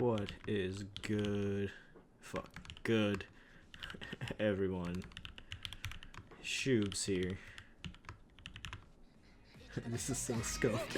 What is good? Fuck, good. Everyone. Shoobs here. This is so scuffed.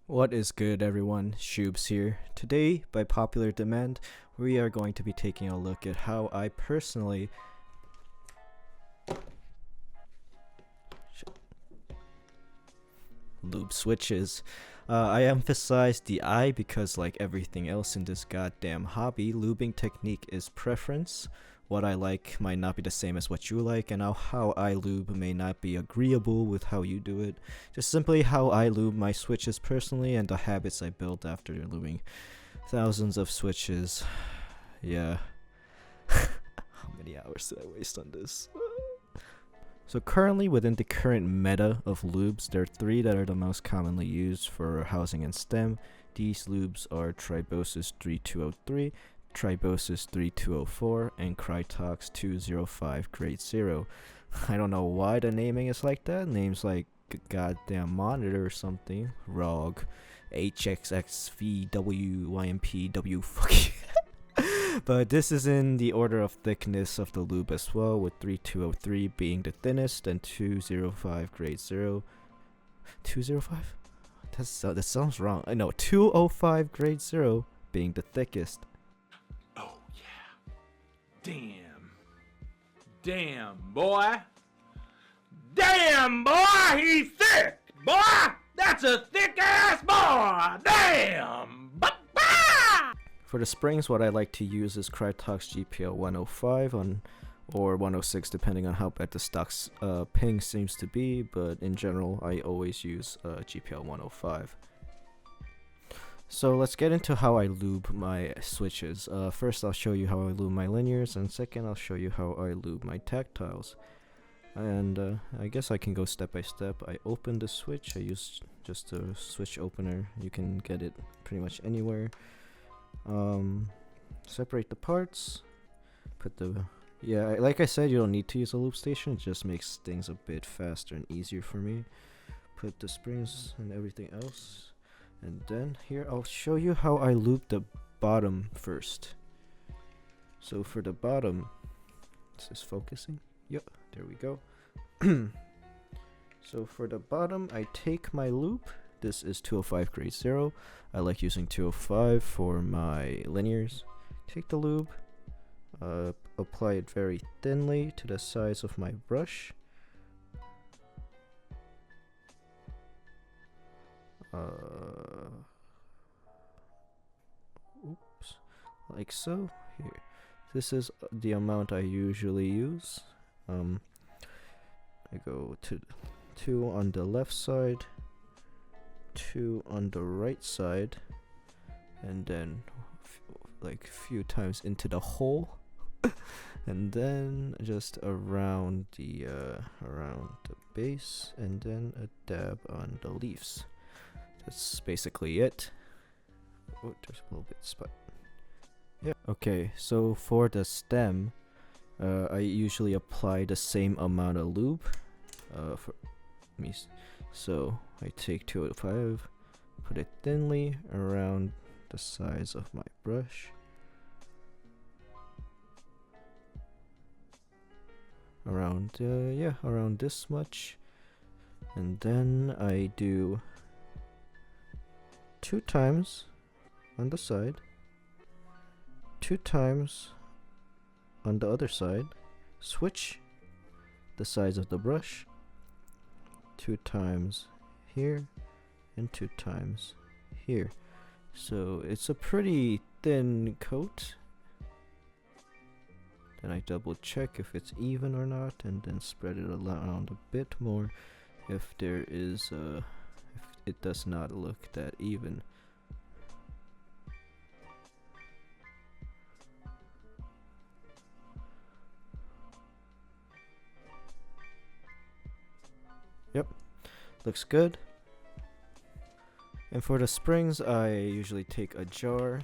What is good, everyone? Shoobs here. Today, by popular demand, we are going to be taking a look at how I personally lube switches. I emphasize the I because, like everything else in this goddamn hobby, lubing technique is preference. What I like might not be the same as what you like, and how I lube may not be agreeable with how you do it. Just simply how I lube my switches personally and the habits I built after lubing thousands of switches. Yeah. How many hours did I waste on this? So currently, within the current meta of lubes, there are three that are the most commonly used for housing and stem. These lubes are Tribosis 3203, Tribosis 3204, and Krytox 205 Grade 0. I don't know why the naming is like that. Names like goddamn monitor or something. ROG, HXXVW, YMPW, fuck. But this is in the order of thickness of the lube as well, with 3203 being the thinnest and 205 Grade 0. 205? That sounds wrong. I know, 205 Grade 0 being the thickest. Oh yeah. Damn, boy. Damn, boy, he's thick, boy. That's a thick ass boy. Damn. For the springs, what I like to use is Krytox GPL 105 or 106, depending on how bad the stock's ping seems to be. But in general, I always use GPL 105. So let's get into how I lube my switches. First, I'll show you how I lube my linears, and second, I'll show you how I lube my tactiles. And I guess I can go step by step. I open the switch. I use just a switch opener. You can get it pretty much anywhere. Separate the parts. Put the like I said, you don't need to use a loop station. It just makes things a bit faster and easier for me. Put the springs and everything else. And then here I'll show you how I loop the bottom first. So for the bottom, is this focusing? Yep, there we go. So for the bottom, I take my loop. This is 205 Grade 0. I like using 205 for my linears. Take the lube, apply it very thinly to the size of my brush. Oops, like so. Here, this is the amount I usually use. I go to 2 on the left side, 2 on the right side, and then like few times into the hole, and then just around the base, and then a dab on the leaves. That's basically it. Oh, there's a little bit spot. Yeah. Okay, so for the stem, I usually apply the same amount of lube. For me, so I take 205, put it thinly around the size of my brush. Around around this much. And then I do 2 times on the side, 2 times on the other side, switch the size of the brush, 2 times here and 2 times here. So it's a pretty thin coat. Then I double check if it's even or not, and then spread it around a bit more if there is it does not look that even. Yep, looks good. And for the springs, I usually take a jar.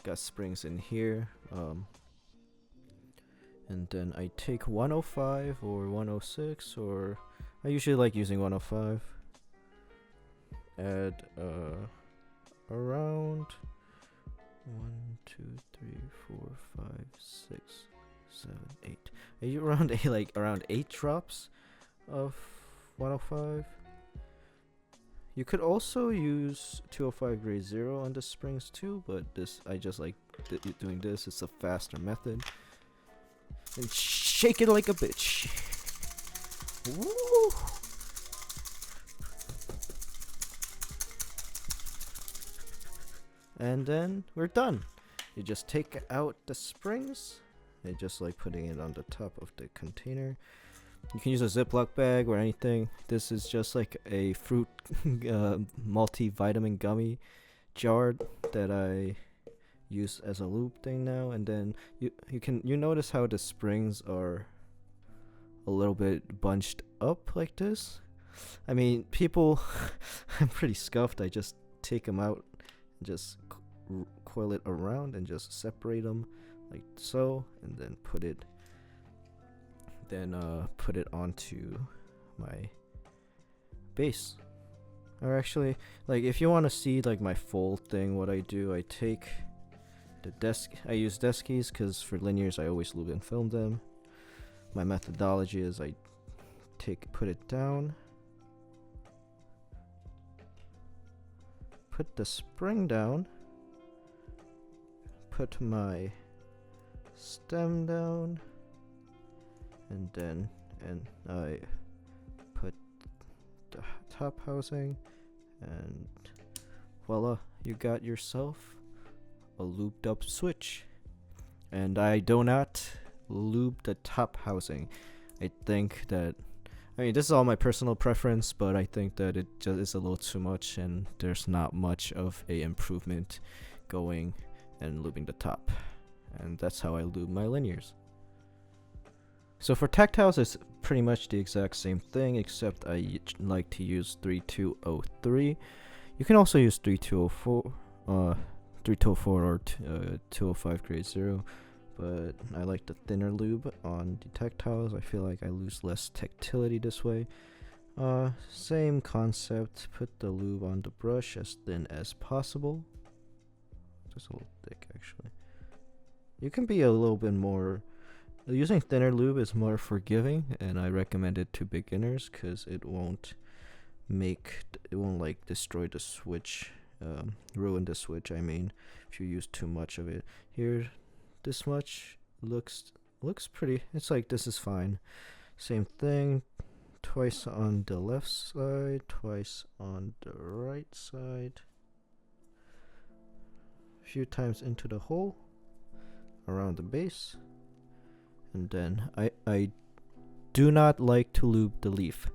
Got springs in here. And then I take 105 or 106, or I usually like using 105. Add around 1, 2, 3, 4, 5, 6, 7, 8. Are you around around 8 drops of 105? You could also use 205 grade 0 on the springs too, but I just like doing this. It's a faster method. And shake it like a bitch. Woo! And then we're done. You just take out the springs. And just like putting it on the top of the container. You can use a Ziploc bag or anything. This is just like a fruit multivitamin gummy jar that I use as a lube thing now. And then you notice how the springs are a little bit bunched up like this. I mean, people, I'm pretty scuffed. I just take them out and just coil it around and just separate them like so, and then put it onto my base. Or actually, like if you want to see like my full thing, what I do, I take I use desk keys because for linears I always lube and film them. My methodology is I put it down, put the spring down, put my stem down, and then I put the top housing, and voila, you got yourself a lubed up switch. And I do not lube the top housing. I think that, I mean, this is all my personal preference, but I think that it just is a little too much, and there's not much of a improvement going and lubing the top. And that's how I lube my linears. So for Tactiles, it's pretty much the exact same thing, except I like to use 3203. You can also use 3204 or 205 grade 0, but I like the thinner lube on the Tactiles. I feel like I lose less tactility this way. Same concept, put the lube on the brush as thin as possible. Just a little thick actually. You can be a little bit more, using thinner lube is more forgiving, and I recommend it to beginners because it won't like destroy the switch, ruin the switch. I mean, if you use too much of it. Here, this much looks pretty. It's like this is fine. Same thing, twice on the left side, twice on the right side. A few times into the hole around the base. And then I do not like to lube the leaf.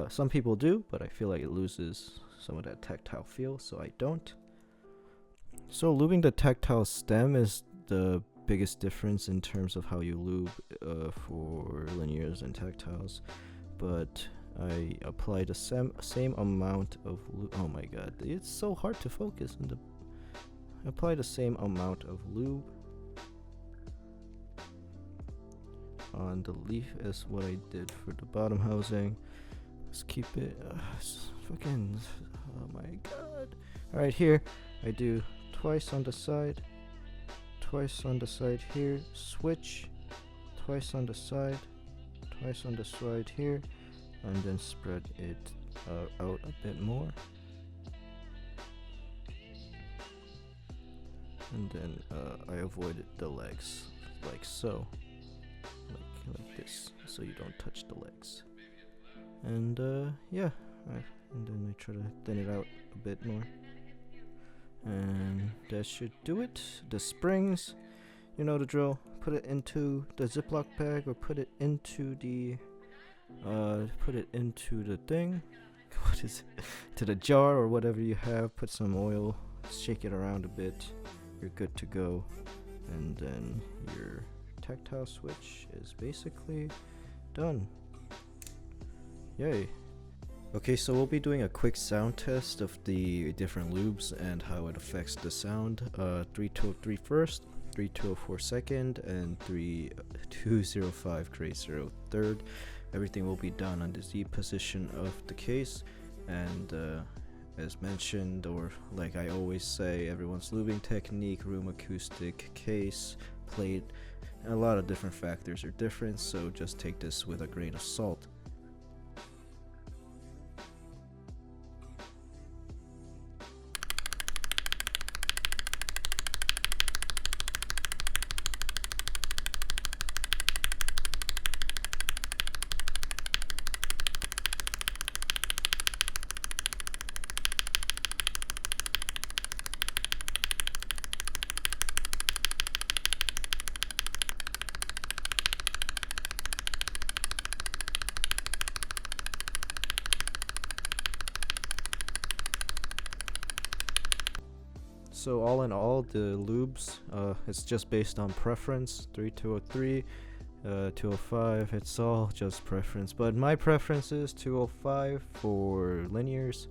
Some people do, but I feel like it loses some of that tactile feel, so I don't. So lubing the tactile stem is the biggest difference in terms of how you lube for linears and tactiles, but I apply the same amount of lube. Oh my god, it's so hard to focus. Apply the same amount of lube on the leaf as what I did for the bottom housing. Let's keep it fucking, oh my god. Alright, here I do twice on the side, twice on the side here, switch, twice on the side, twice on the side here, and then spread it out a bit more. And then I avoided the legs like so, like this, so you don't touch the legs. And yeah, and then I try to thin it out a bit more, and that should do it. The springs, you know the drill. Put it into the Ziploc bag or put it into the thing. what is it, to the jar or whatever you have. Put some oil, shake it around a bit. You're good to go. And then your tactile switch is basically done. Yay. Okay, so we'll be doing a quick sound test of the different lubes and how it affects the sound. 3203 first, 3204 second, and 3205 grade 0 third. Everything will be done on the Z position of the case, and as mentioned, or like I always say, everyone's lubing technique, room acoustic, case, plate, a lot of different factors are different, so just take this with a grain of salt. So all in all, the lubes, it's just based on preference. 3203, 205, it's all just preference. But my preference is 205 for linears,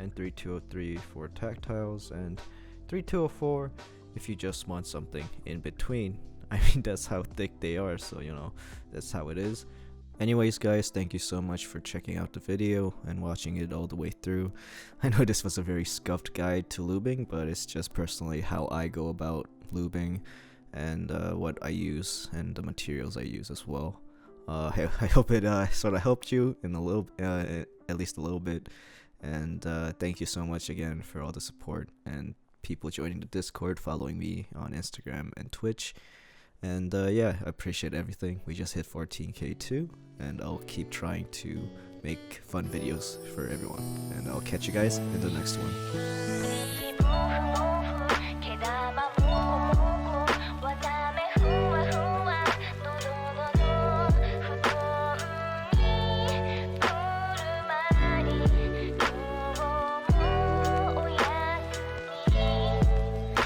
and 3203 for tactiles, and 3204 if you just want something in between. I mean, that's how thick they are, so you know, that's how it is. Anyways guys, thank you so much for checking out the video and watching it all the way through. I know this was a very scuffed guide to lubing, but it's just personally how I go about lubing and what I use and the materials I use as well. I hope it sort of helped you in a little, at least a little bit. And thank you so much again for all the support and people joining the Discord, following me on Instagram and Twitch. And yeah, I appreciate everything. We just hit 14k too, and I'll keep trying to make fun videos for everyone. And I'll catch you guys in the next one.